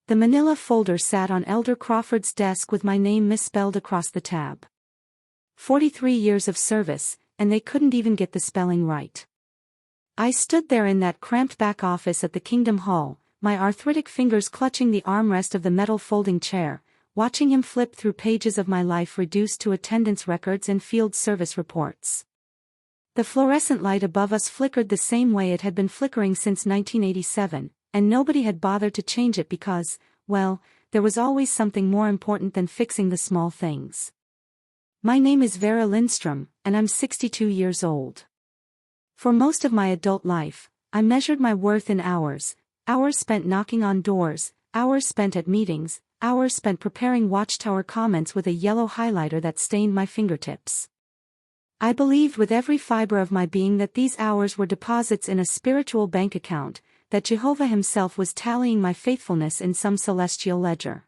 The manila folder sat on Elder Crawford's desk with my name misspelled across the tab. 43 years of service, and they couldn't even get the spelling right. I stood there in that cramped back office at the Kingdom Hall, my arthritic fingers clutching the armrest of the metal folding chair, watching him flip through pages of my life reduced to attendance records and field service reports. The fluorescent light above us flickered the same way it had been flickering since 1987, and nobody had bothered to change it because, well, there was always something more important than fixing the small things. My name is Vera Lindstrom, and I'm 62 years old. For most of my adult life, I measured my worth in hours spent knocking on doors, hours spent at meetings, hours spent preparing Watchtower comments with a yellow highlighter that stained my fingertips. I believed with every fiber of my being that these hours were deposits in a spiritual bank account, that Jehovah himself was tallying my faithfulness in some celestial ledger.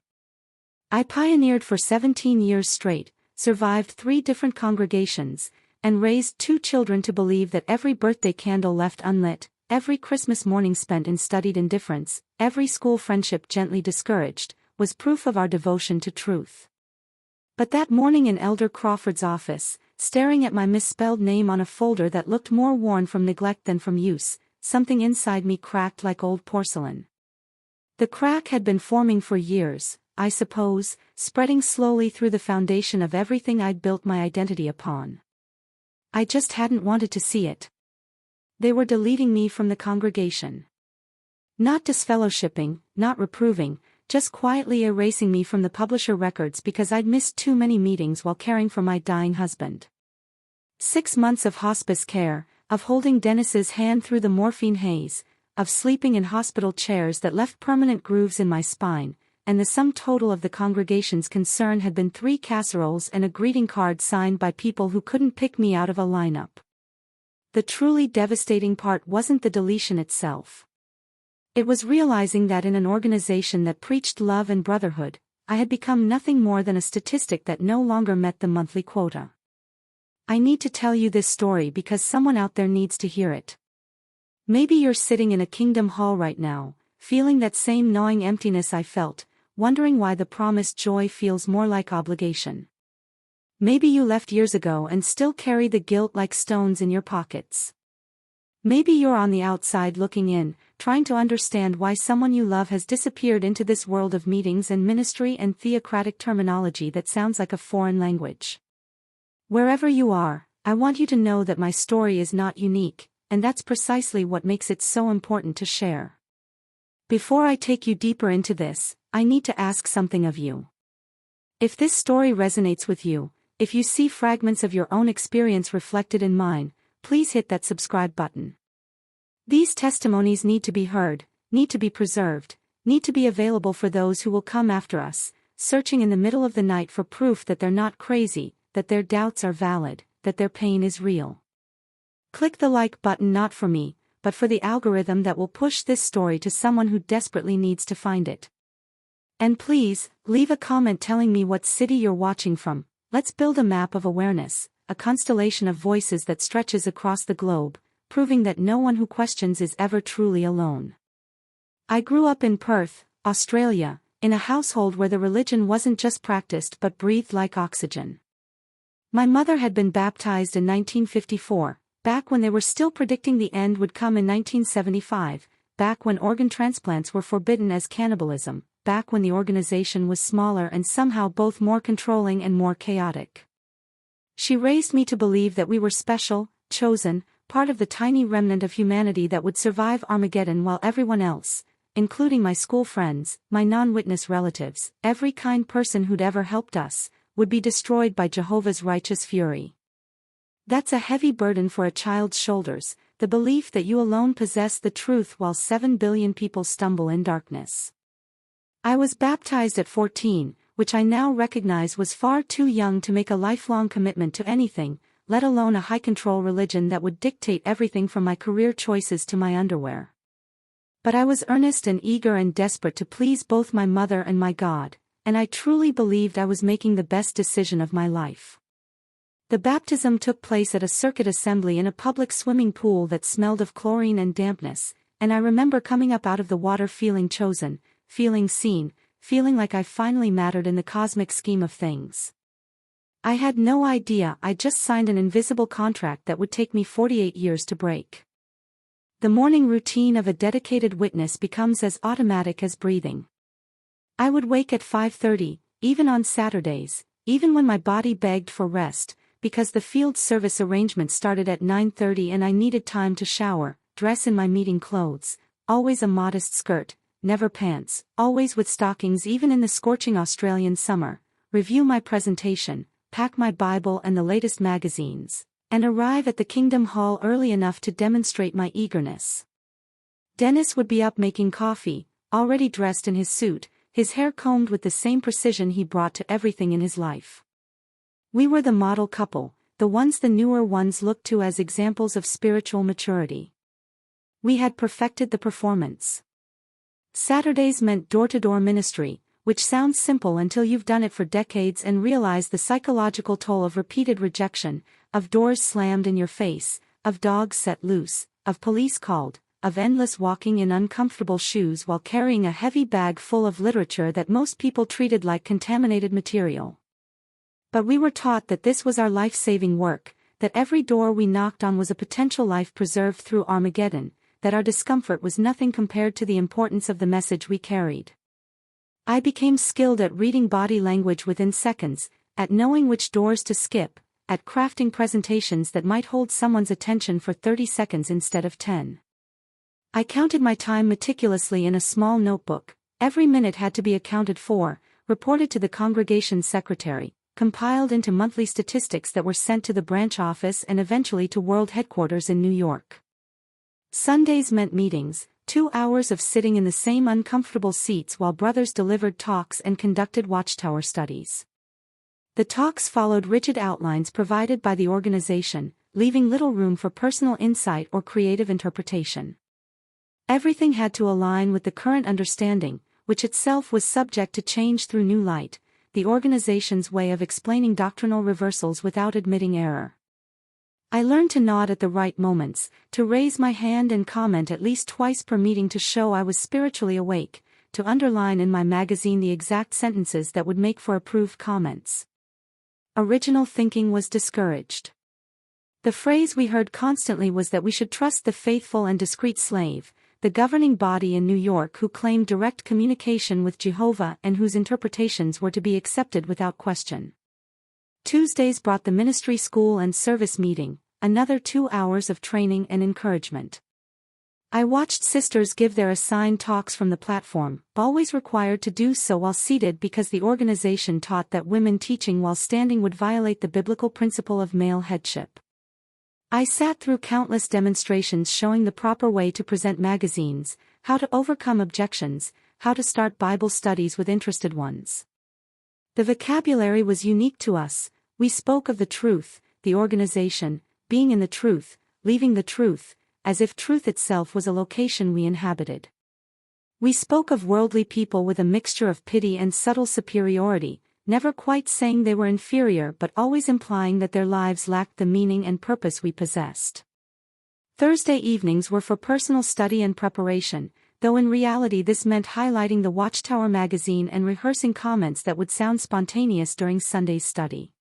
I pioneered for 17 years straight, survived 3 different congregations, and raised 2 children to believe that every birthday candle left unlit, every Christmas morning spent in studied indifference, every school friendship gently discouraged, was proof of our devotion to truth. But that morning in Elder Crawford's office, staring at my misspelled name on a folder that looked more worn from neglect than from use, something inside me cracked like old porcelain. The crack had been forming for years, I suppose, spreading slowly through the foundation of everything I'd built my identity upon. I just hadn't wanted to see it. They were deleting me from the congregation. Not disfellowshipping, not reproving, just quietly erasing me from the publisher records because I'd missed too many meetings while caring for my dying husband. 6 months of hospice care, of holding Dennis's hand through the morphine haze, of sleeping in hospital chairs that left permanent grooves in my spine, and the sum total of the congregation's concern had been 3 casseroles and a greeting card signed by people who couldn't pick me out of a lineup. The truly devastating part wasn't the deletion itself. It was realizing that in an organization that preached love and brotherhood, I had become nothing more than a statistic that no longer met the monthly quota. I need to tell you this story because someone out there needs to hear it. Maybe you're sitting in a Kingdom Hall right now, feeling that same gnawing emptiness I felt, wondering why the promised joy feels more like obligation. Maybe you left years ago and still carry the guilt like stones in your pockets. Maybe you're on the outside looking in, trying to understand why someone you love has disappeared into this world of meetings and ministry and theocratic terminology that sounds like a foreign language. Wherever you are, I want you to know that my story is not unique, and that's precisely what makes it so important to share. Before I take you deeper into this, I need to ask something of you. If this story resonates with you, if you see fragments of your own experience reflected in mine, please hit that subscribe button. These testimonies need to be heard, need to be preserved, need to be available for those who will come after us, searching in the middle of the night for proof that they're not crazy, that their doubts are valid, that their pain is real. Click the like button not for me, but for the algorithm that will push this story to someone who desperately needs to find it. And please, leave a comment telling me what city you're watching from. Let's build a map of awareness, a constellation of voices that stretches across the globe, proving that no one who questions is ever truly alone. I grew up in Perth, Australia, in a household where the religion wasn't just practiced but breathed like oxygen. My mother had been baptized in 1954, back when they were still predicting the end would come in 1975, back when organ transplants were forbidden as cannibalism, back when the organization was smaller and somehow both more controlling and more chaotic. She raised me to believe that we were special, chosen, part of the tiny remnant of humanity that would survive Armageddon while everyone else, including my school friends, my non-witness relatives, every kind person who'd ever helped us, would be destroyed by Jehovah's righteous fury. That's a heavy burden for a child's shoulders, the belief that you alone possess the truth while 7 billion people stumble in darkness. I was baptized at 14, which I now recognize was far too young to make a lifelong commitment to anything, let alone a high-control religion that would dictate everything from my career choices to my underwear. But I was earnest and eager and desperate to please both my mother and my God, and I truly believed I was making the best decision of my life. The baptism took place at a circuit assembly in a public swimming pool that smelled of chlorine and dampness, and I remember coming up out of the water feeling chosen, feeling seen, feeling like I finally mattered in the cosmic scheme of things. I had no idea I'd just signed an invisible contract that would take me 48 years to break. The morning routine of a dedicated witness becomes as automatic as breathing. I would wake at 5:30, even on Saturdays, even when my body begged for rest, because the field service arrangement started at 9:30 and I needed time to shower, dress in my meeting clothes, always a modest skirt, never pants, always with stockings even in the scorching Australian summer, review my presentation, pack my Bible and the latest magazines, and arrive at the Kingdom Hall early enough to demonstrate my eagerness. Dennis would be up making coffee, already dressed in his suit, his hair combed with the same precision he brought to everything in his life. We were the model couple, the ones the newer ones looked to as examples of spiritual maturity. We had perfected the performance. Saturdays meant door-to-door ministry, which sounds simple until you've done it for decades and realize the psychological toll of repeated rejection, of doors slammed in your face, of dogs set loose, of police called, of endless walking in uncomfortable shoes while carrying a heavy bag full of literature that most people treated like contaminated material. But we were taught that this was our life-saving work, that every door we knocked on was a potential life preserved through Armageddon, that our discomfort was nothing compared to the importance of the message we carried. I became skilled at reading body language within seconds, at knowing which doors to skip, at crafting presentations that might hold someone's attention for 30 seconds instead of 10. I counted my time meticulously in a small notebook. Every minute had to be accounted for, reported to the congregation's secretary, compiled into monthly statistics that were sent to the branch office and eventually to world headquarters in New York. Sundays meant meetings, 2 hours of sitting in the same uncomfortable seats while brothers delivered talks and conducted watchtower studies. The talks followed rigid outlines provided by the organization, leaving little room for personal insight or creative interpretation. Everything had to align with the current understanding, which itself was subject to change through new light, the organization's way of explaining doctrinal reversals without admitting error. I learned to nod at the right moments, to raise my hand and comment at least twice per meeting to show I was spiritually awake, to underline in my magazine the exact sentences that would make for approved comments. Original thinking was discouraged. The phrase we heard constantly was that we should trust the faithful and discreet slave, the governing body in New York who claimed direct communication with Jehovah and whose interpretations were to be accepted without question. Tuesdays brought the ministry school and service meeting, another 2 hours of training and encouragement. I watched sisters give their assigned talks from the platform, always required to do so while seated because the organization taught that women teaching while standing would violate the biblical principle of male headship. I sat through countless demonstrations showing the proper way to present magazines, how to overcome objections, how to start Bible studies with interested ones. The vocabulary was unique to us. We spoke of the truth, the organization, being in the truth, leaving the truth, as if truth itself was a location we inhabited. We spoke of worldly people with a mixture of pity and subtle superiority, never quite saying they were inferior but always implying that their lives lacked the meaning and purpose we possessed. Thursday evenings were for personal study and preparation, though in reality this meant highlighting the Watchtower magazine and rehearsing comments that would sound spontaneous during Sunday's study.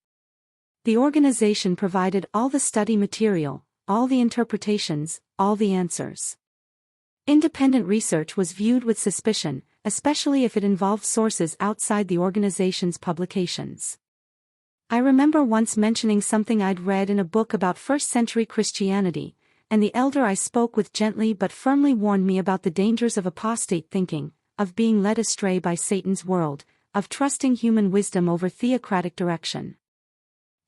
The organization provided all the study material, all the interpretations, all the answers. Independent research was viewed with suspicion, especially if it involved sources outside the organization's publications. I remember once mentioning something I'd read in a book about first-century Christianity, and the elder I spoke with gently but firmly warned me about the dangers of apostate thinking, of being led astray by Satan's world, of trusting human wisdom over theocratic direction.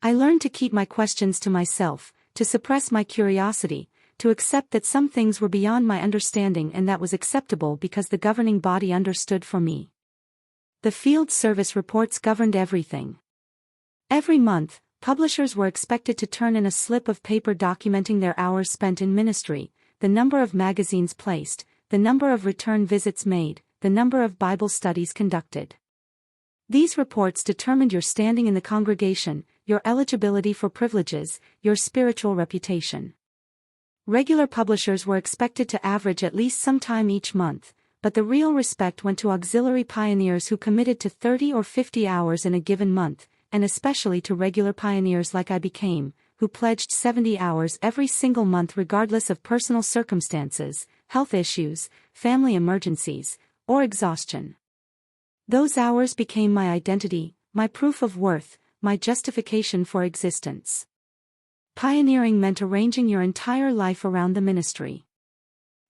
I learned to keep my questions to myself, to suppress my curiosity, to accept that some things were beyond my understanding and that was acceptable because the governing body understood for me. The field service reports governed everything. Every month, publishers were expected to turn in a slip of paper documenting their hours spent in ministry, the number of magazines placed, the number of return visits made, the number of Bible studies conducted. These reports determined your standing in the congregation, your eligibility for privileges, your spiritual reputation. Regular publishers were expected to average at least some time each month, but the real respect went to auxiliary pioneers who committed to 30 or 50 hours in a given month, and especially to regular pioneers like I became, who pledged 70 hours every single month regardless of personal circumstances, health issues, family emergencies, or exhaustion. Those hours became my identity, my proof of worth, my justification for existence. Pioneering meant arranging your entire life around the ministry.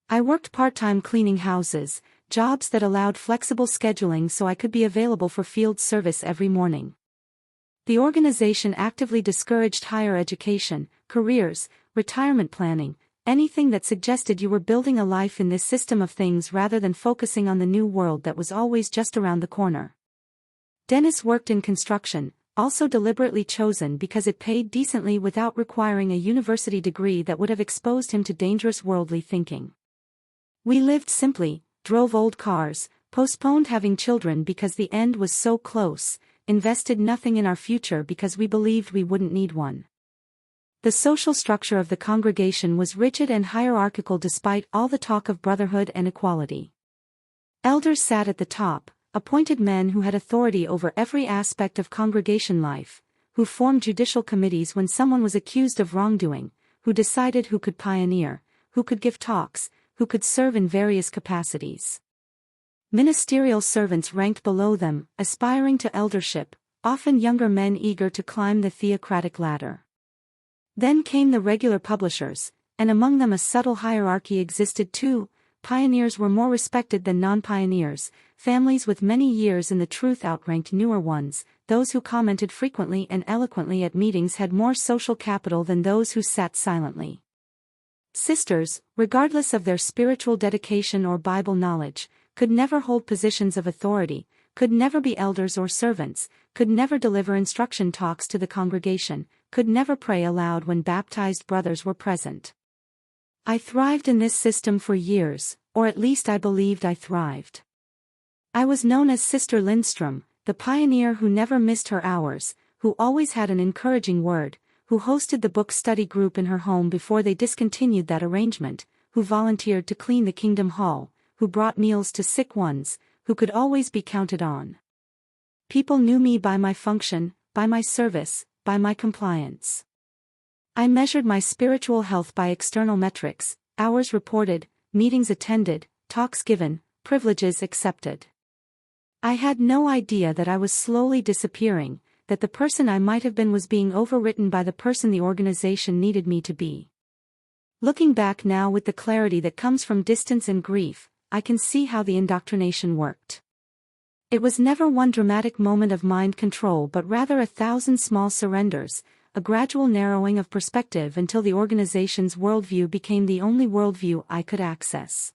I worked part-time cleaning houses, jobs that allowed flexible scheduling so I could be available for field service every morning. The organization actively discouraged higher education, careers, retirement planning, anything that suggested you were building a life in this system of things rather than focusing on the new world that was always just around the corner. Dennis worked in construction, also deliberately chosen because it paid decently without requiring a university degree that would have exposed him to dangerous worldly thinking. We lived simply, drove old cars, postponed having children because the end was so close, invested nothing in our future because we believed we wouldn't need one. The social structure of the congregation was rigid and hierarchical despite all the talk of brotherhood and equality. Elders sat at the top, appointed men who had authority over every aspect of congregation life, who formed judicial committees when someone was accused of wrongdoing, who decided who could pioneer, who could give talks, who could serve in various capacities. Ministerial servants ranked below them, aspiring to eldership, often younger men eager to climb the theocratic ladder. Then came the regular publishers, and among them a subtle hierarchy existed too. Pioneers were more respected than non-pioneers, families with many years in the truth outranked newer ones, those who commented frequently and eloquently at meetings had more social capital than those who sat silently. Sisters, regardless of their spiritual dedication or Bible knowledge, could never hold positions of authority, could never be elders or servants, could never deliver instruction talks to the congregation, could never pray aloud when baptized brothers were present. I thrived in this system for years, or at least I believed I thrived. I was known as Sister Lindstrom, the pioneer who never missed her hours, who always had an encouraging word, who hosted the book study group in her home before they discontinued that arrangement, who volunteered to clean the Kingdom Hall, who brought meals to sick ones, who could always be counted on. People knew me by my function, by my service, by my compliance. I measured my spiritual health by external metrics, hours reported, meetings attended, talks given, privileges accepted. I had no idea that I was slowly disappearing, that the person I might have been was being overwritten by the person the organization needed me to be. Looking back now with the clarity that comes from distance and grief, I can see how the indoctrination worked. It was never one dramatic moment of mind control but rather 1,000 small surrenders, a gradual narrowing of perspective until the organization's worldview became the only worldview I could access.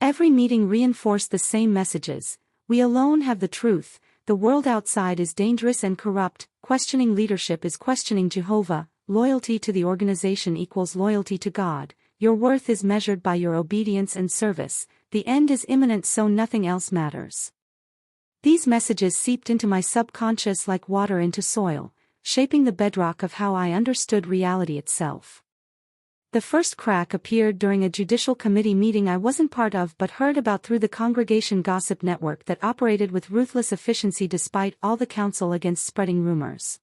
Every meeting reinforced the same messages: we alone have the truth, the world outside is dangerous and corrupt, questioning leadership is questioning Jehovah, loyalty to the organization equals loyalty to God, your worth is measured by your obedience and service, the end is imminent so nothing else matters. These messages seeped into my subconscious like water into soil, shaping the bedrock of how I understood reality itself. The first crack appeared during a judicial committee meeting I wasn't part of but heard about through the congregation gossip network that operated with ruthless efficiency despite all the counsel against spreading rumors.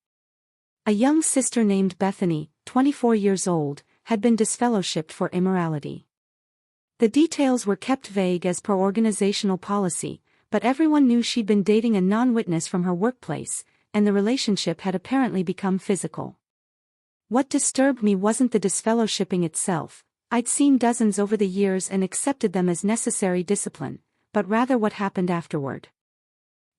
A young sister named Bethany, 24 years old, had been disfellowshipped for immorality. The details were kept vague as per organizational policy, but everyone knew she'd been dating a non-witness from her workplace, and the relationship had apparently become physical. What disturbed me wasn't the disfellowshipping itself, I'd seen dozens over the years and accepted them as necessary discipline, but rather what happened afterward.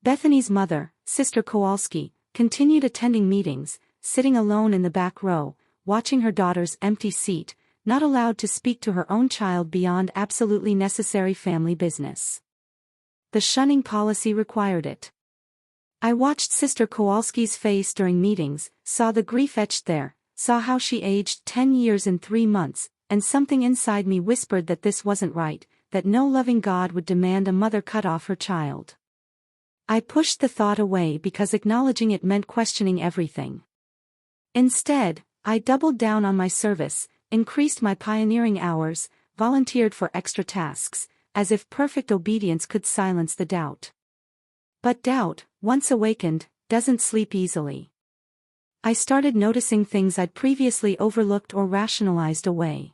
Bethany's mother, Sister Kowalski, continued attending meetings, sitting alone in the back row, watching her daughter's empty seat, not allowed to speak to her own child beyond absolutely necessary family business. The shunning policy required it. I watched Sister Kowalski's face during meetings, saw the grief etched there, saw how she aged 10 years in 3 months, and something inside me whispered that this wasn't right, that no loving God would demand a mother cut off her child. I pushed the thought away because acknowledging it meant questioning everything. Instead, I doubled down on my service, increased my pioneering hours, volunteered for extra tasks, as if perfect obedience could silence the doubt. But doubt, once awakened, doesn't sleep easily. I started noticing things I'd previously overlooked or rationalized away.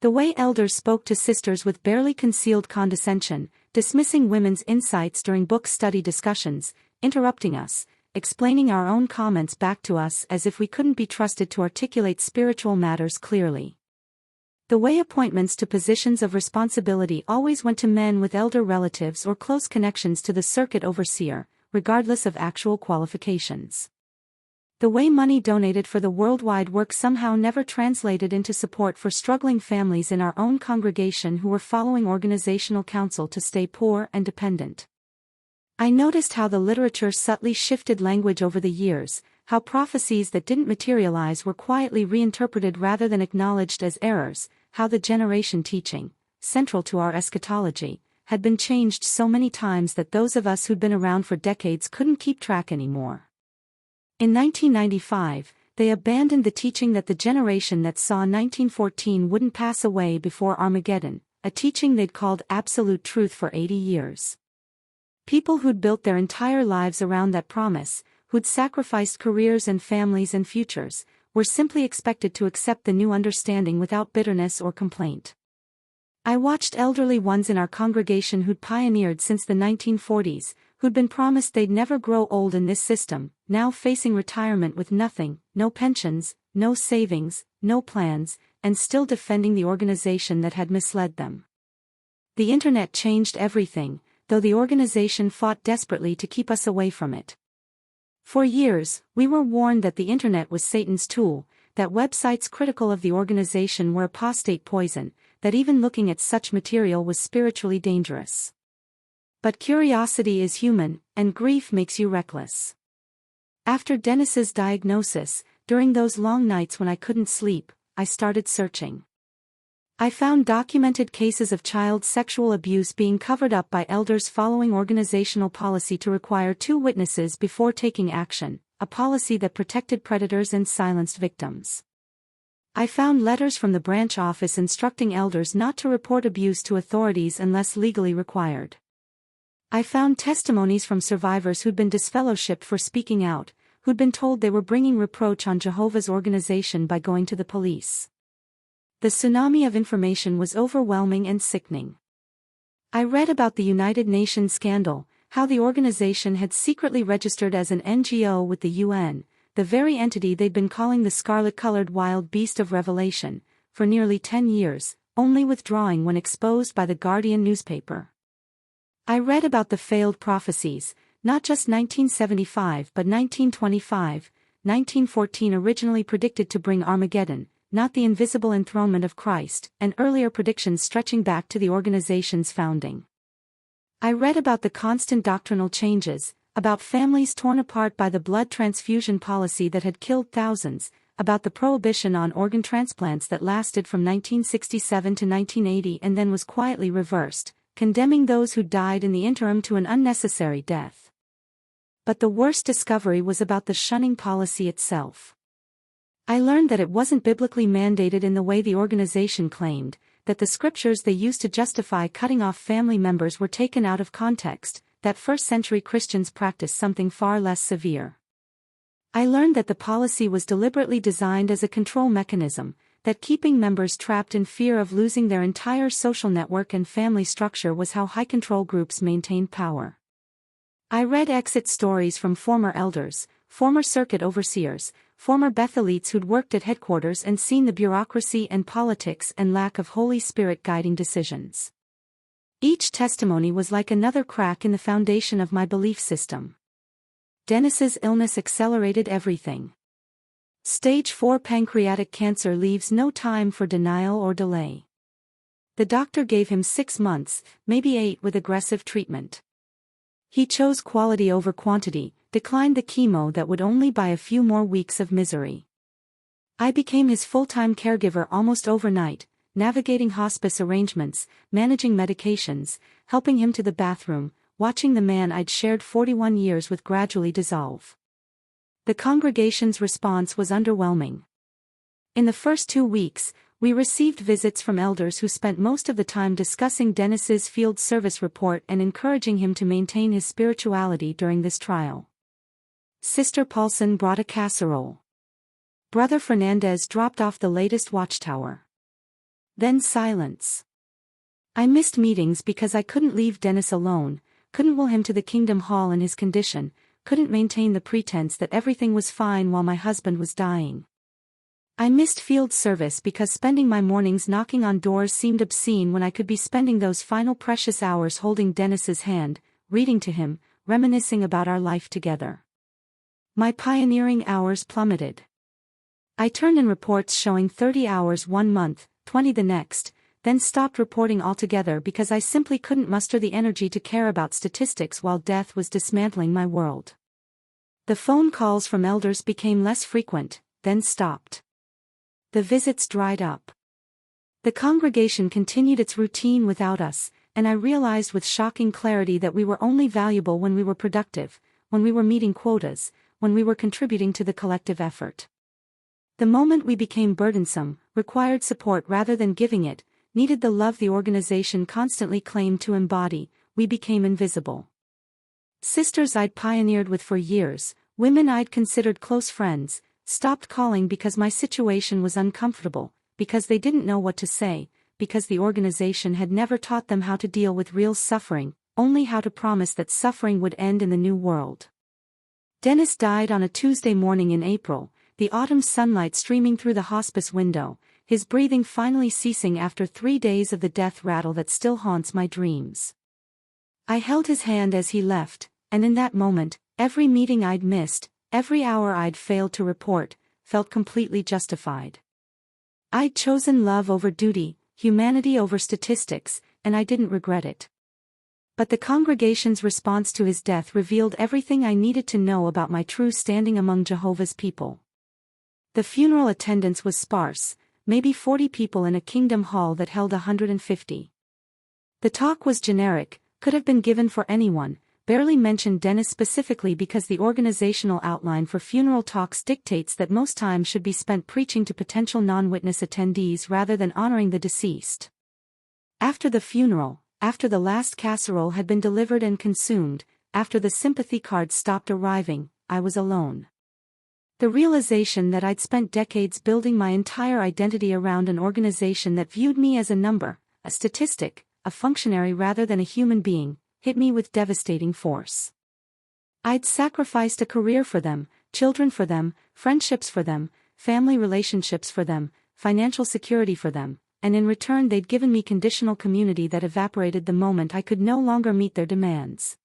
The way elders spoke to sisters with barely concealed condescension, dismissing women's insights during book study discussions, interrupting us, explaining our own comments back to us as if we couldn't be trusted to articulate spiritual matters clearly. The way appointments to positions of responsibility always went to men with elder relatives or close connections to the circuit overseer, regardless of actual qualifications. The way money donated for the worldwide work somehow never translated into support for struggling families in our own congregation who were following organizational counsel to stay poor and dependent. I noticed how the literature subtly shifted language over the years, how prophecies that didn't materialize were quietly reinterpreted rather than acknowledged as errors, how the generation teaching, central to our eschatology, had been changed so many times that those of us who'd been around for decades couldn't keep track anymore. In 1995, they abandoned the teaching that the generation that saw 1914 wouldn't pass away before Armageddon, a teaching they'd called absolute truth for 80 years. People who'd built their entire lives around that promise, who'd sacrificed careers and families and futures, were simply expected to accept the new understanding without bitterness or complaint. I watched elderly ones in our congregation who'd pioneered since the 1940s, who'd been promised they'd never grow old in this system, now facing retirement with nothing, no pensions, no savings, no plans, and still defending the organization that had misled them. The internet changed everything, though the organization fought desperately to keep us away from it. For years, we were warned that the internet was Satan's tool, that websites critical of the organization were apostate poison, that even looking at such material was spiritually dangerous. But curiosity is human, and grief makes you reckless. After Dennis's diagnosis, during those long nights when I couldn't sleep, I started searching. I found documented cases of child sexual abuse being covered up by elders following organizational policy to require 2 witnesses before taking action, a policy that protected predators and silenced victims. I found letters from the branch office instructing elders not to report abuse to authorities unless legally required. I found testimonies from survivors who'd been disfellowshipped for speaking out, who'd been told they were bringing reproach on Jehovah's organization by going to the police. The tsunami of information was overwhelming and sickening. I read about the United Nations scandal, how the organization had secretly registered as an NGO with the UN, the very entity they'd been calling the scarlet-colored wild beast of Revelation, for nearly 10 years, only withdrawing when exposed by the Guardian newspaper. I read about the failed prophecies, not just 1975 but 1925, 1914 originally predicted to bring Armageddon, not the invisible enthronement of Christ, and earlier predictions stretching back to the organization's founding. I read about the constant doctrinal changes, about families torn apart by the blood transfusion policy that had killed thousands, about the prohibition on organ transplants that lasted from 1967 to 1980 and then was quietly reversed, condemning those who died in the interim to an unnecessary death. But the worst discovery was about the shunning policy itself. I learned that it wasn't biblically mandated in the way the organization claimed, that the scriptures they used to justify cutting off family members were taken out of context, that first-century Christians practiced something far less severe. I learned that the policy was deliberately designed as a control mechanism, that keeping members trapped in fear of losing their entire social network and family structure was how high-control groups maintained power. I read exit stories from former elders, former circuit overseers, former Beth elites who'd worked at headquarters and seen the bureaucracy and politics and lack of Holy Spirit guiding decisions. Each testimony was like another crack in the foundation of my belief system. Dennis's illness accelerated everything. Stage 4 pancreatic cancer leaves no time for denial or delay. The doctor gave him 6 months, maybe 8 with aggressive treatment. He chose quality over quantity, declined the chemo that would only buy a few more weeks of misery. I became his full-time caregiver almost overnight, navigating hospice arrangements, managing medications, helping him to the bathroom, watching the man I'd shared 41 years with gradually dissolve. The congregation's response was underwhelming. In the first 2 weeks, We received visits from elders who spent most of the time discussing Dennis's field service report and encouraging him to maintain his spirituality during this trial. Sister Paulson brought a casserole. Brother Fernandez dropped off the latest watchtower. Then silence. I missed meetings because I couldn't leave Dennis alone, couldn't will him to the Kingdom Hall in his condition, couldn't maintain the pretense that everything was fine while my husband was dying. I missed field service because spending my mornings knocking on doors seemed obscene when I could be spending those final precious hours holding Dennis's hand, reading to him, reminiscing about our life together. My pioneering hours plummeted. I turned in reports showing 30 hours one month, 20 the next, then stopped reporting altogether because I simply couldn't muster the energy to care about statistics while death was dismantling my world. The phone calls from elders became less frequent, then stopped. The visits dried up. The congregation continued its routine without us, and I realized with shocking clarity that we were only valuable when we were productive, when we were meeting quotas, when we were contributing to the collective effort. The moment we became burdensome, required support rather than giving it, needed the love the organization constantly claimed to embody, we became invisible. Sisters I'd pioneered with for years, women I'd considered close friends, stopped calling because my situation was uncomfortable, because they didn't know what to say, because the organization had never taught them how to deal with real suffering, only how to promise that suffering would end in the new world. Dennis died on a Tuesday morning in April, the autumn sunlight streaming through the hospice window, his breathing finally ceasing after 3 days of the death rattle that still haunts my dreams. I held his hand as he left, and in that moment, every meeting I'd missed, every hour I'd failed to report, felt completely justified. I'd chosen love over duty, humanity over statistics, and I didn't regret it. But the congregation's response to his death revealed everything I needed to know about my true standing among Jehovah's people. The funeral attendance was sparse, maybe 40 people in a Kingdom Hall that held 150. The talk was generic, could have been given for anyone, barely mentioned Dennis specifically because the organizational outline for funeral talks dictates that most time should be spent preaching to potential non-witness attendees rather than honoring the deceased. After the funeral, after the last casserole had been delivered and consumed, after the sympathy cards stopped arriving, I was alone. The realization that I'd spent decades building my entire identity around an organization that viewed me as a number, a statistic, a functionary rather than a human being, hit me with devastating force. I'd sacrificed a career for them, children for them, friendships for them, family relationships for them, financial security for them, and in return they'd given me conditional community that evaporated the moment I could no longer meet their demands.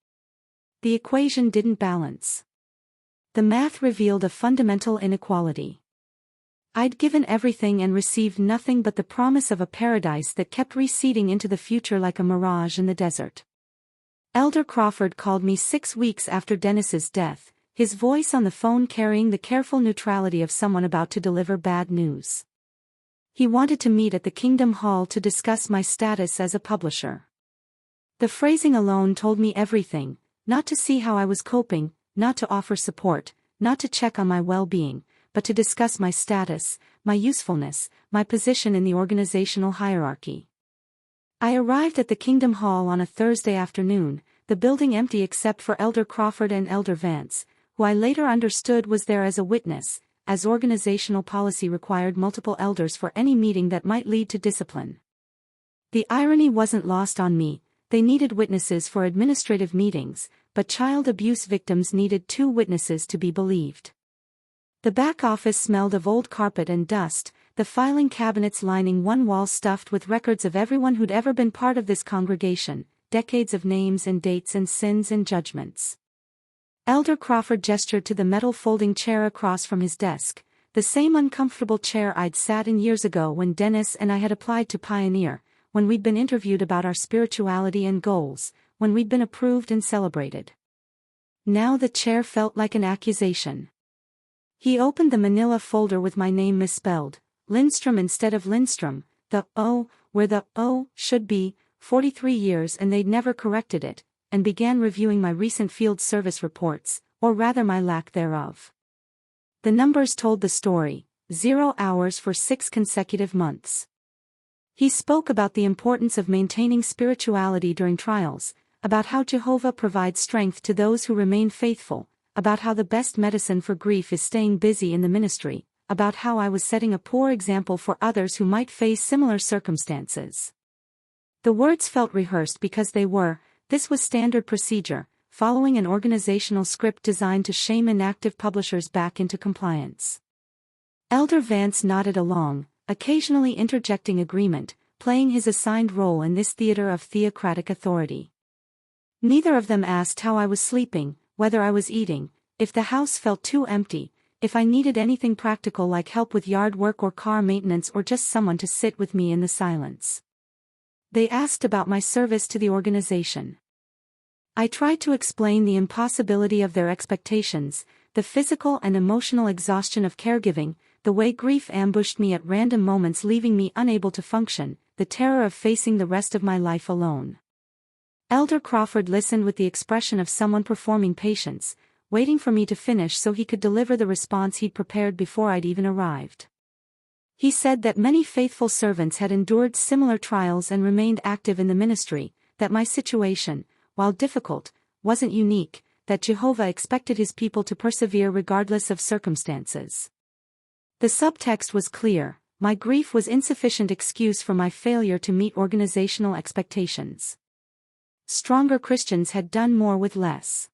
The equation didn't balance. The math revealed a fundamental inequality. I'd given everything and received nothing but the promise of a paradise that kept receding into the future like a mirage in the desert. Elder Crawford called me 6 weeks after Dennis's death, his voice on the phone carrying the careful neutrality of someone about to deliver bad news. He wanted to meet at the Kingdom Hall to discuss my status as a publisher. The phrasing alone told me everything, not to see how I was coping, not to offer support, not to check on my well-being, but to discuss my status, my usefulness, my position in the organizational hierarchy. I arrived at the Kingdom Hall on a Thursday afternoon, the building empty except for Elder Crawford and Elder Vance, who I later understood was there as a witness, as organizational policy required multiple elders for any meeting that might lead to discipline. The irony wasn't lost on me, they needed witnesses for administrative meetings, but child abuse victims needed 2 witnesses to be believed. The back office smelled of old carpet and dust, the filing cabinets lining one wall stuffed with records of everyone who'd ever been part of this congregation, decades of names and dates and sins and judgments. Elder Crawford gestured to the metal folding chair across from his desk, the same uncomfortable chair I'd sat in years ago when Dennis and I had applied to Pioneer, when we'd been interviewed about our spirituality and goals, when we'd been approved and celebrated. Now the chair felt like an accusation. He opened the manila folder with my name misspelled, Lindstrom instead of Lindstrom, the O, where the O should be, 43 years and they'd never corrected it, and began reviewing my recent field service reports, or rather my lack thereof. The numbers told the story, 0 hours for 6 consecutive months. He spoke about the importance of maintaining spirituality during trials, about how Jehovah provides strength to those who remain faithful, about how the best medicine for grief is staying busy in the ministry, about how I was setting a poor example for others who might face similar circumstances. The words felt rehearsed because they were. This was standard procedure, following an organizational script designed to shame inactive publishers back into compliance. Elder Vance nodded along, occasionally interjecting agreement, playing his assigned role in this theater of theocratic authority. Neither of them asked how I was sleeping, whether I was eating, if the house felt too empty, if I needed anything practical like help with yard work or car maintenance or just someone to sit with me in the silence. They asked about my service to the organization. I tried to explain the impossibility of their expectations, the physical and emotional exhaustion of caregiving, the way grief ambushed me at random moments leaving me unable to function, the terror of facing the rest of my life alone. Elder Crawford listened with the expression of someone performing patience, waiting for me to finish so he could deliver the response he'd prepared before I'd even arrived. He said that many faithful servants had endured similar trials and remained active in the ministry, that my situation, while difficult, wasn't unique, that Jehovah expected his people to persevere regardless of circumstances. The subtext was clear: my grief was insufficient excuse for my failure to meet organizational expectations. Stronger Christians had done more with less.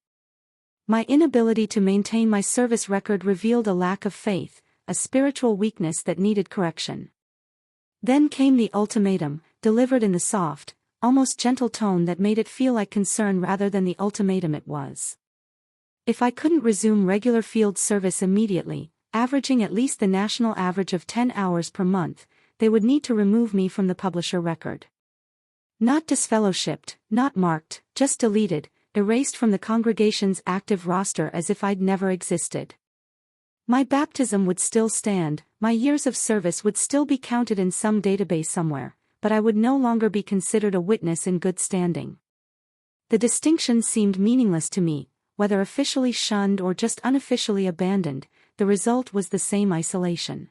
My inability to maintain my service record revealed a lack of faith, a spiritual weakness that needed correction. Then came the ultimatum, delivered in the soft, almost gentle tone that made it feel like concern rather than the ultimatum it was. If I couldn't resume regular field service immediately, averaging at least the national average of 10 hours per month, they would need to remove me from the publisher record. Not disfellowshipped, not marked, just deleted, erased from the congregation's active roster as if I'd never existed. My baptism would still stand, my years of service would still be counted in some database somewhere, but I would no longer be considered a witness in good standing. The distinction seemed meaningless to me, whether officially shunned or just unofficially abandoned, the result was the same isolation.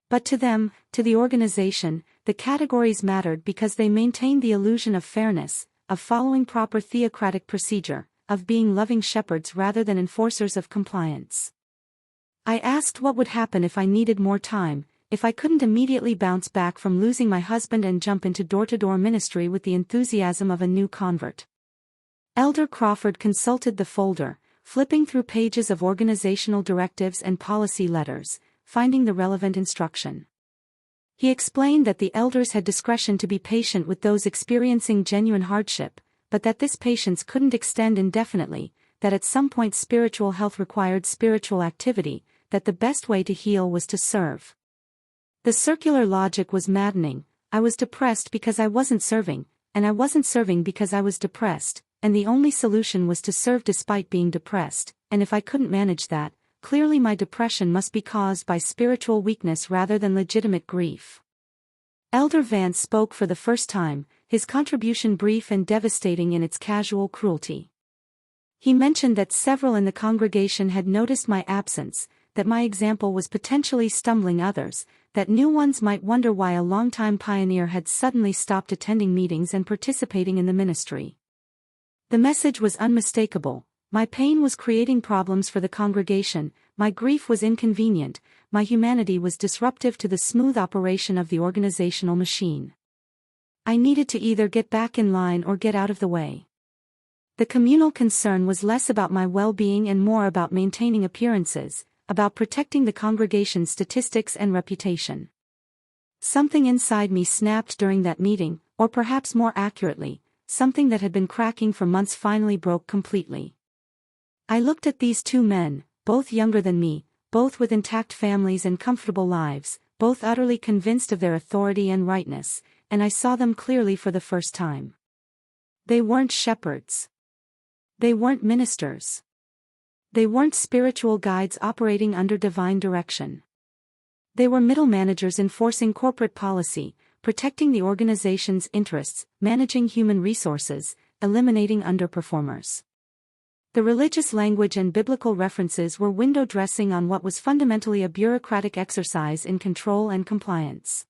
But to them, to the organization, the categories mattered because they maintained the illusion of fairness, of following proper theocratic procedure, of being loving shepherds rather than enforcers of compliance. I asked what would happen if I needed more time, if I couldn't immediately bounce back from losing my husband and jump into door-to-door ministry with the enthusiasm of a new convert. Elder Crawford consulted the folder, flipping through pages of organizational directives and policy letters, finding the relevant instruction. He explained that the elders had discretion to be patient with those experiencing genuine hardship, but that this patience couldn't extend indefinitely, that at some point spiritual health required spiritual activity, that the best way to heal was to serve. The circular logic was maddening. I was depressed because I wasn't serving, and I wasn't serving because I was depressed, and the only solution was to serve despite being depressed, and if I couldn't manage that, clearly my depression must be caused by spiritual weakness rather than legitimate grief. Elder Vance spoke for the first time, his contribution brief and devastating in its casual cruelty. He mentioned that several in the congregation had noticed my absence, that my example was potentially stumbling others, that new ones might wonder why a longtime pioneer had suddenly stopped attending meetings and participating in the ministry. The message was unmistakable. My pain was creating problems for the congregation, my grief was inconvenient, my humanity was disruptive to the smooth operation of the organizational machine. I needed to either get back in line or get out of the way. The communal concern was less about my well-being and more about maintaining appearances, about protecting the congregation's statistics and reputation. Something inside me snapped during that meeting, or perhaps more accurately, something that had been cracking for months finally broke completely. I looked at these two men, both younger than me, both with intact families and comfortable lives, both utterly convinced of their authority and rightness, and I saw them clearly for the first time. They weren't shepherds. They weren't ministers. They weren't spiritual guides operating under divine direction. They were middle managers enforcing corporate policy, protecting the organization's interests, managing human resources, eliminating underperformers. The religious language and biblical references were window dressing on what was fundamentally a bureaucratic exercise in control and compliance.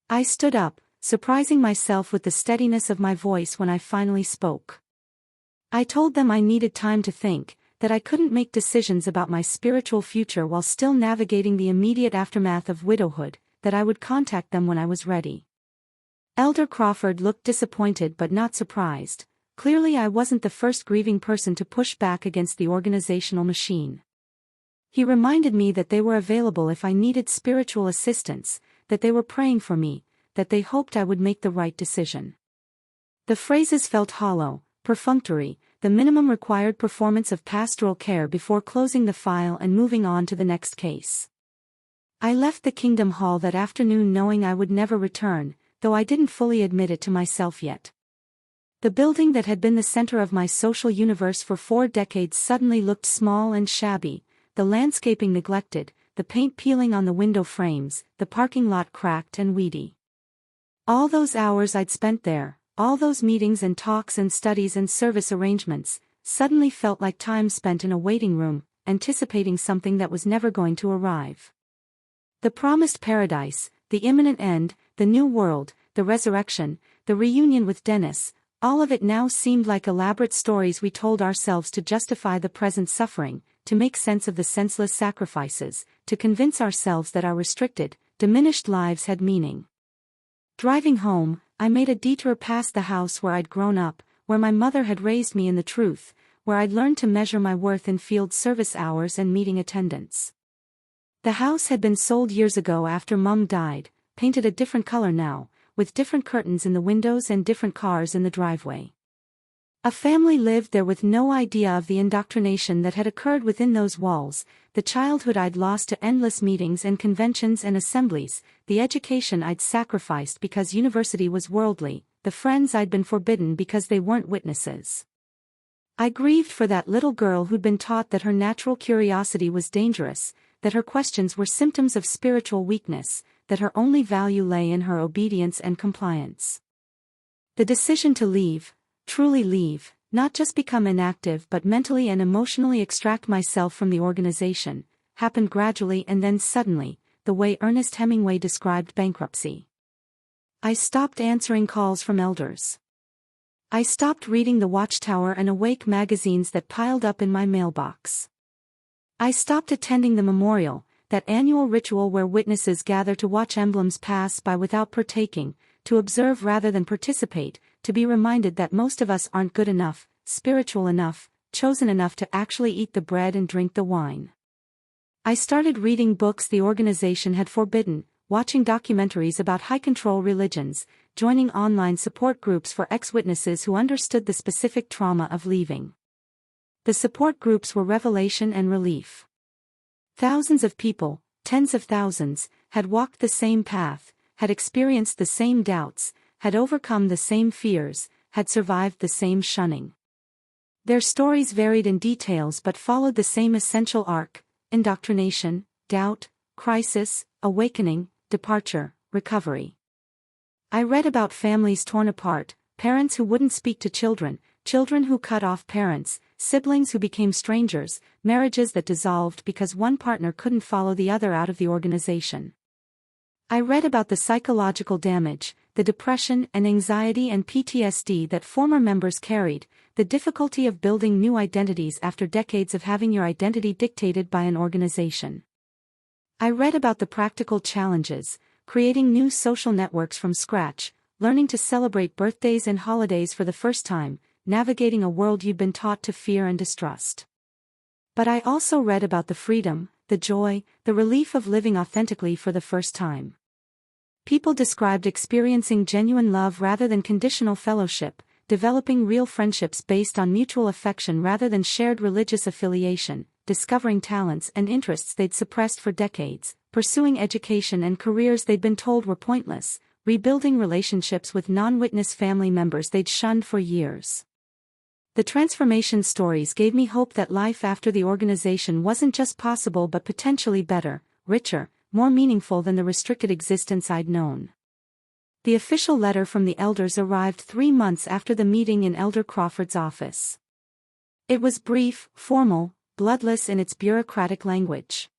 I stood up, surprising myself with the steadiness of my voice when I finally spoke. I told them I needed time to think, that I couldn't make decisions about my spiritual future while still navigating the immediate aftermath of widowhood, that I would contact them when I was ready. Elder Crawford looked disappointed but not surprised. Clearly I wasn't the first grieving person to push back against the organizational machine. He reminded me that they were available if I needed spiritual assistance, that they were praying for me, that they hoped I would make the right decision. The phrases felt hollow, perfunctory, the minimum required performance of pastoral care before closing the file and moving on to the next case. I left the Kingdom Hall that afternoon knowing I would never return, though I didn't fully admit it to myself yet. The building that had been the center of my social universe for 4 decades suddenly looked small and shabby, the landscaping neglected, the paint peeling on the window frames, the parking lot cracked and weedy. All those hours I'd spent there, all those meetings and talks and studies and service arrangements, suddenly felt like time spent in a waiting room, anticipating something that was never going to arrive. The promised paradise, the imminent end, the new world, the resurrection, the reunion with Dennis, all of it now seemed like elaborate stories we told ourselves to justify the present suffering, to make sense of the senseless sacrifices, to convince ourselves that our restricted, diminished lives had meaning. Driving home, I made a detour past the house where I'd grown up, where my mother had raised me in the truth, where I'd learned to measure my worth in field service hours and meeting attendance. The house had been sold years ago after Mum died, painted a different color now, with different curtains in the windows and different cars in the driveway. A family lived there with no idea of the indoctrination that had occurred within those walls, the childhood I'd lost to endless meetings and conventions and assemblies, the education I'd sacrificed because university was worldly, the friends I'd been forbidden because they weren't witnesses. I grieved for that little girl who'd been taught that her natural curiosity was dangerous, that her questions were symptoms of spiritual weakness, that her only value lay in her obedience and compliance. The decision to leave, truly leave, not just become inactive but mentally and emotionally extract myself from the organization, happened gradually and then suddenly, the way Ernest Hemingway described bankruptcy. I stopped answering calls from elders. I stopped reading the Watchtower and Awake magazines that piled up in my mailbox. I stopped attending the memorial, that annual ritual where witnesses gather to watch emblems pass by without partaking, to observe rather than participate, to be reminded that most of us aren't good enough, spiritual enough, chosen enough to actually eat the bread and drink the wine. I started reading books the organization had forbidden, watching documentaries about high-control religions, joining online support groups for ex-witnesses who understood the specific trauma of leaving. The support groups were revelation and relief. Thousands of people, tens of thousands, had walked the same path, had experienced the same doubts, had overcome the same fears, had survived the same shunning. Their stories varied in details but followed the same essential arc: indoctrination, doubt, crisis, awakening, departure, recovery. I read about families torn apart, parents who wouldn't speak to children, children who cut off parents, siblings who became strangers, marriages that dissolved because one partner couldn't follow the other out of the organization. I read about the psychological damage, the depression and anxiety and PTSD that former members carried, the difficulty of building new identities after decades of having your identity dictated by an organization. I read about the practical challenges, creating new social networks from scratch, learning to celebrate birthdays and holidays for the first time, navigating a world you'd been taught to fear and distrust. But I also read about the freedom, the joy, the relief of living authentically for the first time. People described experiencing genuine love rather than conditional fellowship, developing real friendships based on mutual affection rather than shared religious affiliation, discovering talents and interests they'd suppressed for decades, pursuing education and careers they'd been told were pointless, rebuilding relationships with non-witness family members they'd shunned for years. The transformation stories gave me hope that life after the organization wasn't just possible but potentially better, richer, more meaningful than the restricted existence I'd known. The official letter from the elders arrived 3 months after the meeting in Elder Crawford's office. It was brief, formal, bloodless in its bureaucratic language.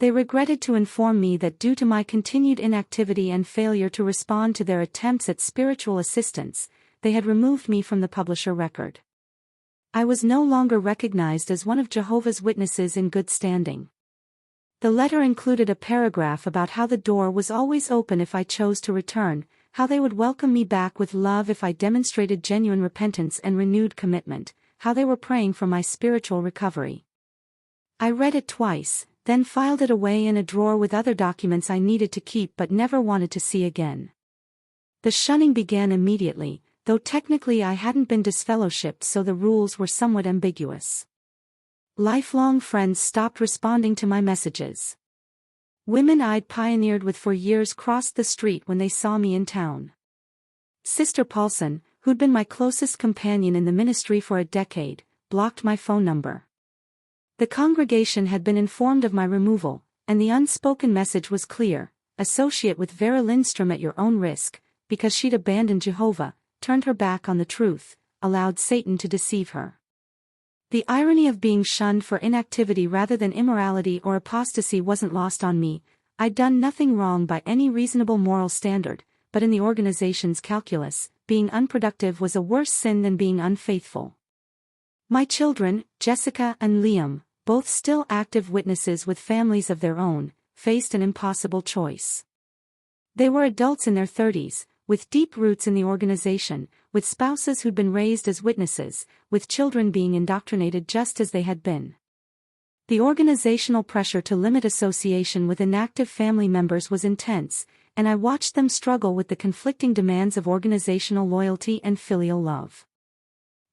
They regretted to inform me that due to my continued inactivity and failure to respond to their attempts at spiritual assistance, they had removed me from the publisher record. I was no longer recognized as one of Jehovah's Witnesses in good standing. The letter included a paragraph about how the door was always open if I chose to return, how they would welcome me back with love if I demonstrated genuine repentance and renewed commitment, how they were praying for my spiritual recovery. I read it twice, then filed it away in a drawer with other documents I needed to keep but never wanted to see again. The shunning began immediately, though technically I hadn't been disfellowshipped, so the rules were somewhat ambiguous. Lifelong friends stopped responding to my messages. Women I'd pioneered with for years crossed the street when they saw me in town. Sister Paulson, who'd been my closest companion in the ministry for a decade, blocked my phone number. The congregation had been informed of my removal, and the unspoken message was clear: associate with Vera Lindstrom at your own risk, because she'd abandoned Jehovah, turned her back on the truth, allowed Satan to deceive her. The irony of being shunned for inactivity rather than immorality or apostasy wasn't lost on me. I'd done nothing wrong by any reasonable moral standard, but in the organization's calculus, being unproductive was a worse sin than being unfaithful. My children, Jessica and Liam, both still active witnesses with families of their own, faced an impossible choice. They were adults in their 30s, with deep roots in the organization, with spouses who'd been raised as witnesses, with children being indoctrinated just as they had been. The organizational pressure to limit association with inactive family members was intense, and I watched them struggle with the conflicting demands of organizational loyalty and filial love.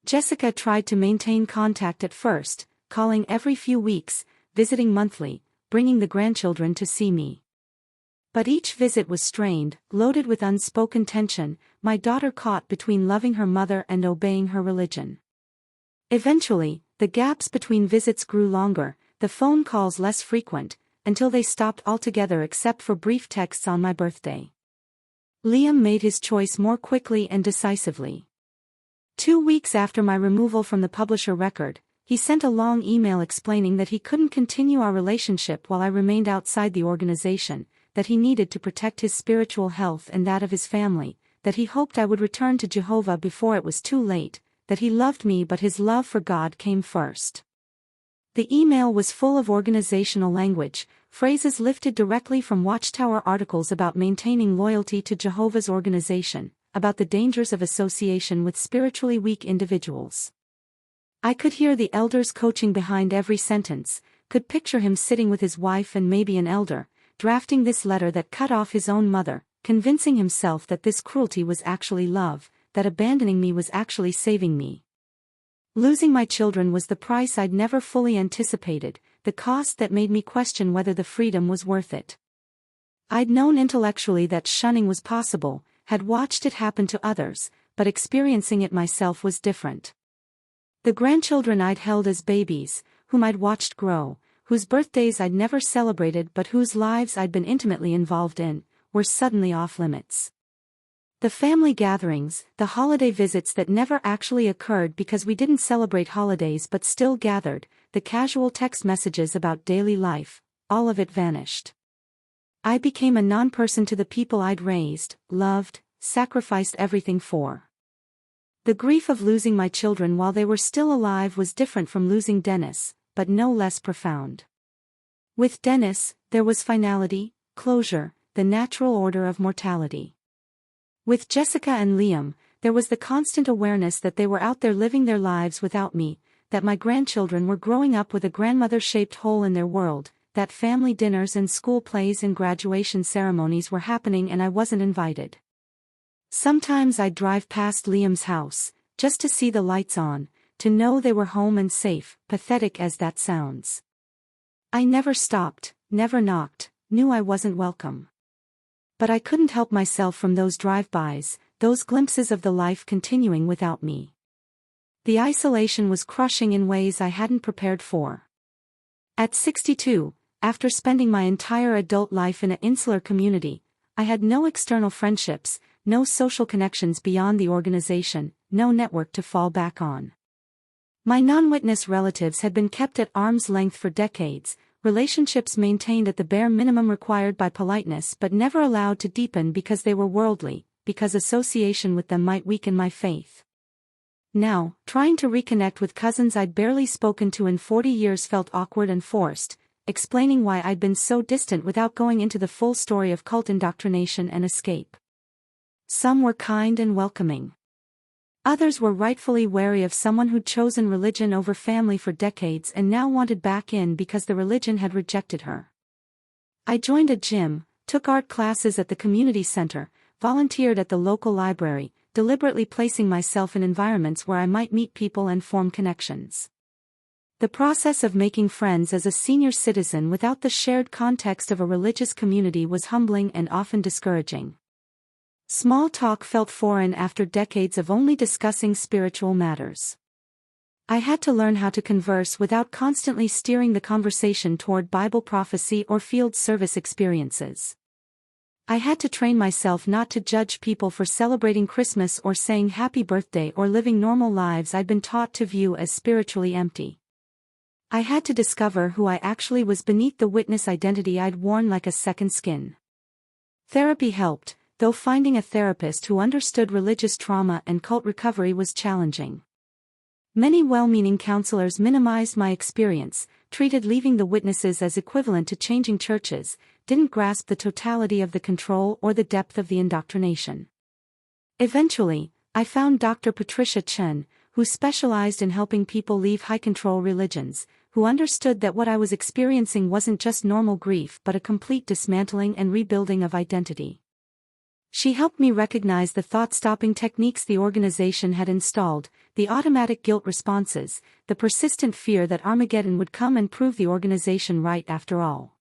Jessica tried to maintain contact at first, calling every few weeks, visiting monthly, bringing the grandchildren to see me. But each visit was strained, loaded with unspoken tension, my daughter caught between loving her mother and obeying her religion. Eventually, the gaps between visits grew longer, the phone calls less frequent, until they stopped altogether except for brief texts on my birthday. Liam made his choice more quickly and decisively. 2 weeks after my removal from the publisher record, he sent a long email explaining that he couldn't continue our relationship while I remained outside the organization, that he needed to protect his spiritual health and that of his family, that he hoped I would return to Jehovah before it was too late, that he loved me but his love for God came first. The email was full of organizational language, phrases lifted directly from Watchtower articles about maintaining loyalty to Jehovah's organization, about the dangers of association with spiritually weak individuals. I could hear the elder's coaching behind every sentence, could picture him sitting with his wife and maybe an elder, drafting this letter that cut off his own mother, convincing himself that this cruelty was actually love, that abandoning me was actually saving me. Losing my children was the price I'd never fully anticipated, the cost that made me question whether the freedom was worth it. I'd known intellectually that shunning was possible, had watched it happen to others, but experiencing it myself was different. The grandchildren I'd held as babies, whom I'd watched grow, whose birthdays I'd never celebrated but whose lives I'd been intimately involved in, were suddenly off limits. The family gatherings, the holiday visits that never actually occurred because we didn't celebrate holidays but still gathered, the casual text messages about daily life, all of it vanished. I became a non-person to the people I'd raised, loved, sacrificed everything for. The grief of losing my children while they were still alive was different from losing Dennis, but no less profound. With Dennis, there was finality, closure, the natural order of mortality. With Jessica and Liam, there was the constant awareness that they were out there living their lives without me, that my grandchildren were growing up with a grandmother-shaped hole in their world, that family dinners and school plays and graduation ceremonies were happening and I wasn't invited. Sometimes I'd drive past Liam's house, just to see the lights on, to know they were home and safe, pathetic as that sounds. I never stopped, never knocked, knew I wasn't welcome. But I couldn't help myself from those drive-bys, those glimpses of the life continuing without me. The isolation was crushing in ways I hadn't prepared for. At 62, after spending my entire adult life in an insular community, I had no external friendships, no social connections beyond the organization, no network to fall back on. My non-witness relatives had been kept at arm's length for decades, relationships maintained at the bare minimum required by politeness but never allowed to deepen because they were worldly, because association with them might weaken my faith. Now, trying to reconnect with cousins I'd barely spoken to in 40 years felt awkward and forced, explaining why I'd been so distant without going into the full story of cult indoctrination and escape. Some were kind and welcoming. Others were rightfully wary of someone who'd chosen religion over family for decades and now wanted back in because the religion had rejected her. I joined a gym, took art classes at the community center, volunteered at the local library, deliberately placing myself in environments where I might meet people and form connections. The process of making friends as a senior citizen without the shared context of a religious community was humbling and often discouraging. Small talk felt foreign after decades of only discussing spiritual matters. I had to learn how to converse without constantly steering the conversation toward Bible prophecy or field service experiences. I had to train myself not to judge people for celebrating Christmas or saying happy birthday or living normal lives I'd been taught to view as spiritually empty. I had to discover who I actually was beneath the witness identity I'd worn like a second skin. Therapy helped, though finding a therapist who understood religious trauma and cult recovery was challenging. Many well-meaning counselors minimized my experience, treated leaving the witnesses as equivalent to changing churches, didn't grasp the totality of the control or the depth of the indoctrination. Eventually, I found Dr. Patricia Chen, who specialized in helping people leave high-control religions, who understood that what I was experiencing wasn't just normal grief but a complete dismantling and rebuilding of identity. She helped me recognize the thought-stopping techniques the organization had installed, the automatic guilt responses, the persistent fear that Armageddon would come and prove the organization right after all.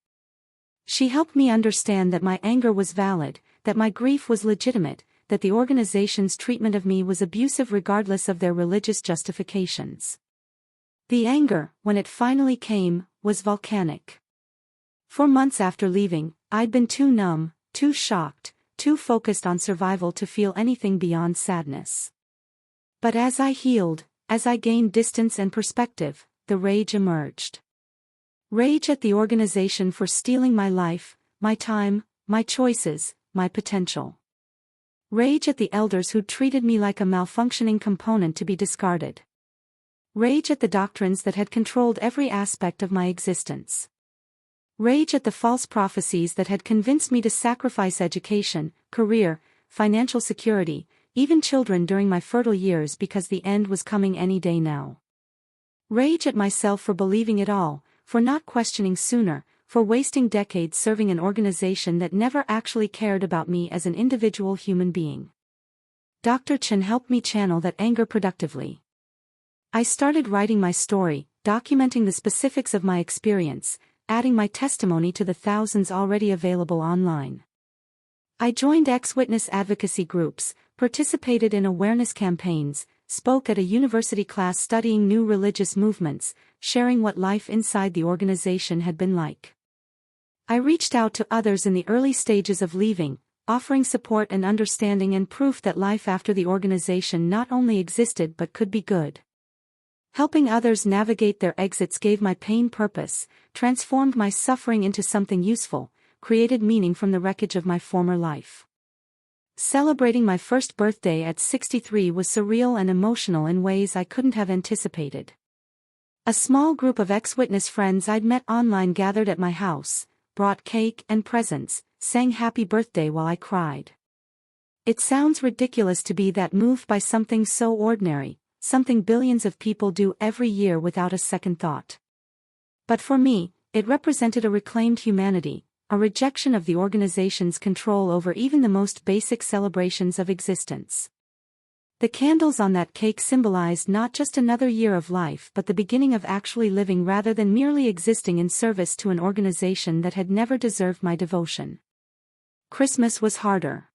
She helped me understand that my anger was valid, that my grief was legitimate, that the organization's treatment of me was abusive regardless of their religious justifications. The anger, when it finally came, was volcanic. For months after leaving, I'd been too numb, too shocked, too focused on survival to feel anything beyond sadness. But as I healed, as I gained distance and perspective, the rage emerged. Rage at the organization for stealing my life, my time, my choices, my potential. Rage at the elders who treated me like a malfunctioning component to be discarded. Rage at the doctrines that had controlled every aspect of my existence. Rage at the false prophecies that had convinced me to sacrifice education, career, financial security, even children during my fertile years because the end was coming any day now. Rage at myself for believing it all, for not questioning sooner, for wasting decades serving an organization that never actually cared about me as an individual human being. Dr. Chen helped me channel that anger productively. I started writing my story, documenting the specifics of my experience, adding my testimony to the thousands already available online. I joined ex-witness advocacy groups, participated in awareness campaigns, spoke at a university class studying new religious movements, sharing what life inside the organization had been like. I reached out to others in the early stages of leaving, offering support and understanding and proof that life after the organization not only existed but could be good. Helping others navigate their exits gave my pain purpose, transformed my suffering into something useful, created meaning from the wreckage of my former life. Celebrating my first birthday at 63 was surreal and emotional in ways I couldn't have anticipated. A small group of ex-witness friends I'd met online gathered at my house, brought cake and presents, sang happy birthday while I cried. It sounds ridiculous to be that moved by something so ordinary, something billions of people do every year without a second thought. But for me, it represented a reclaimed humanity, a rejection of the organization's control over even the most basic celebrations of existence. The candles on that cake symbolized not just another year of life but the beginning of actually living rather than merely existing in service to an organization that had never deserved my devotion. Christmas was harder.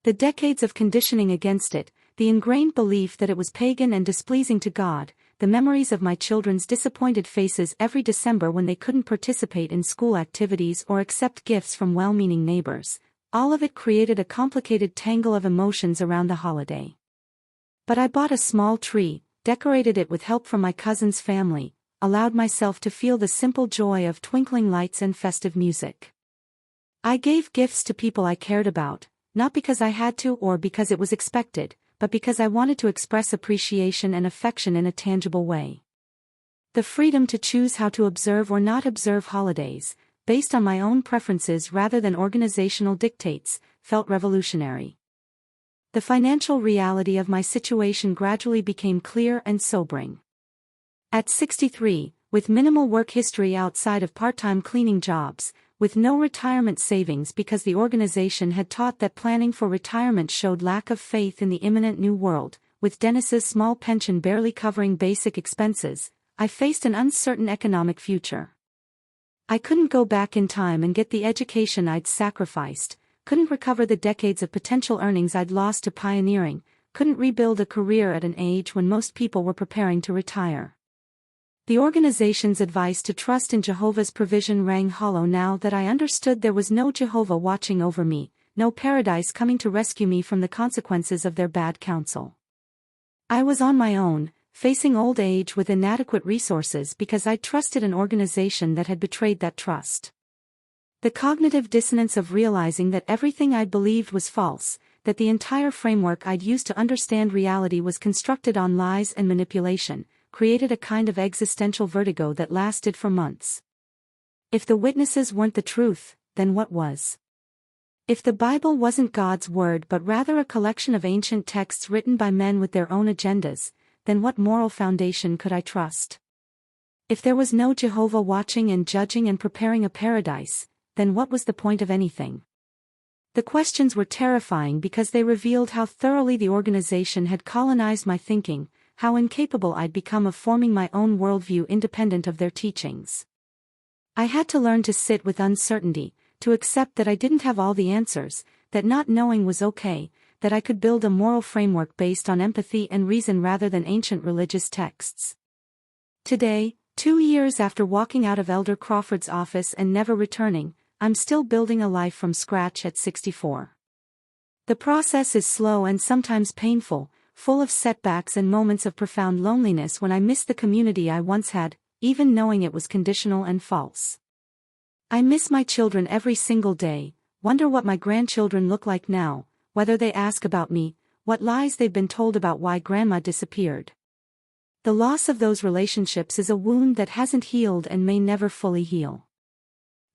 The decades of conditioning against it, the ingrained belief that it was pagan and displeasing to God, the memories of my children's disappointed faces every December when they couldn't participate in school activities or accept gifts from well-meaning neighbors, all of it created a complicated tangle of emotions around the holiday. But I bought a small tree, decorated it with help from my cousin's family, allowed myself to feel the simple joy of twinkling lights and festive music. I gave gifts to people I cared about, not because I had to or because it was expected, but because I wanted to express appreciation and affection in a tangible way. The freedom to choose how to observe or not observe holidays, based on my own preferences rather than organizational dictates, felt revolutionary. The financial reality of my situation gradually became clear and sobering. At 63, with minimal work history outside of part-time cleaning jobs, with no retirement savings because the organization had taught that planning for retirement showed lack of faith in the imminent new world, with Dennis's small pension barely covering basic expenses, I faced an uncertain economic future. I couldn't go back in time and get the education I'd sacrificed, couldn't recover the decades of potential earnings I'd lost to pioneering, couldn't rebuild a career at an age when most people were preparing to retire. The organization's advice to trust in Jehovah's provision rang hollow now that I understood there was no Jehovah watching over me, no paradise coming to rescue me from the consequences of their bad counsel. I was on my own, facing old age with inadequate resources because I trusted an organization that had betrayed that trust. The cognitive dissonance of realizing that everything I'd believed was false, that the entire framework I'd used to understand reality was constructed on lies and manipulation, created a kind of existential vertigo that lasted for months. If the witnesses weren't the truth, then what was? If the Bible wasn't God's word but rather a collection of ancient texts written by men with their own agendas, then what moral foundation could I trust? If there was no Jehovah watching and judging and preparing a paradise, then what was the point of anything? The questions were terrifying because they revealed how thoroughly the organization had colonized my thinking, how incapable I'd become of forming my own worldview independent of their teachings. I had to learn to sit with uncertainty, to accept that I didn't have all the answers, that not knowing was okay, that I could build a moral framework based on empathy and reason rather than ancient religious texts. Today, 2 years after walking out of Elder Crawford's office and never returning, I'm still building a life from scratch at 64. The process is slow and sometimes painful, full of setbacks and moments of profound loneliness when I miss the community I once had, even knowing it was conditional and false. I miss my children every single day, wonder what my grandchildren look like now, whether they ask about me, what lies they've been told about why Grandma disappeared. The loss of those relationships is a wound that hasn't healed and may never fully heal.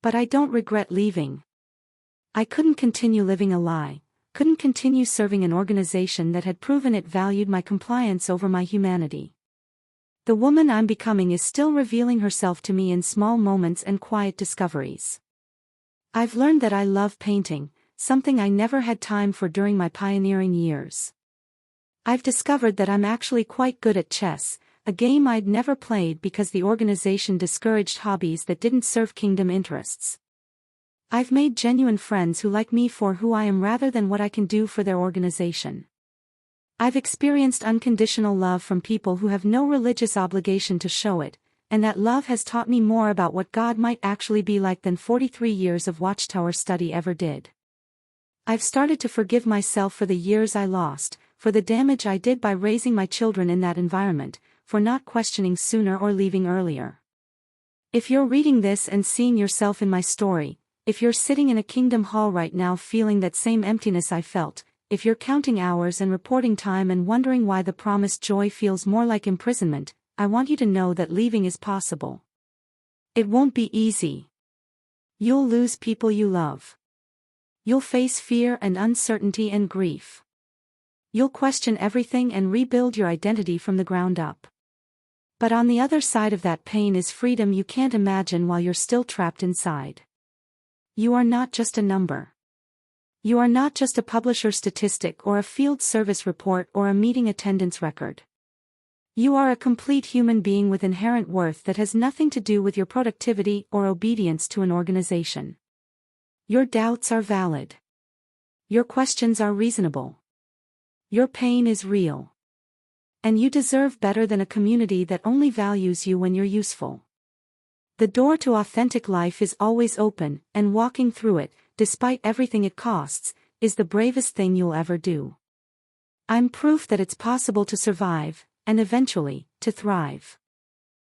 But I don't regret leaving. I couldn't continue living a lie, couldn't continue serving an organization that had proven it valued my compliance over my humanity. The woman I'm becoming is still revealing herself to me in small moments and quiet discoveries. I've learned that I love painting, something I never had time for during my pioneering years. I've discovered that I'm actually quite good at chess, a game I'd never played because the organization discouraged hobbies that didn't serve kingdom interests. I've made genuine friends who like me for who I am rather than what I can do for their organization. I've experienced unconditional love from people who have no religious obligation to show it, and that love has taught me more about what God might actually be like than 43 years of Watchtower study ever did. I've started to forgive myself for the years I lost, for the damage I did by raising my children in that environment, for not questioning sooner or leaving earlier. If you're reading this and seeing yourself in my story, if you're sitting in a kingdom hall right now feeling that same emptiness I felt, if you're counting hours and reporting time and wondering why the promised joy feels more like imprisonment, I want you to know that leaving is possible. It won't be easy. You'll lose people you love. You'll face fear and uncertainty and grief. You'll question everything and rebuild your identity from the ground up. But on the other side of that pain is freedom you can't imagine while you're still trapped inside. You are not just a number. You are not just a publisher statistic or a field service report or a meeting attendance record. You are a complete human being with inherent worth that has nothing to do with your productivity or obedience to an organization. Your doubts are valid. Your questions are reasonable. Your pain is real. And you deserve better than a community that only values you when you're useful. The door to authentic life is always open, and walking through it, despite everything it costs, is the bravest thing you'll ever do. I'm proof that it's possible to survive, and eventually, to thrive.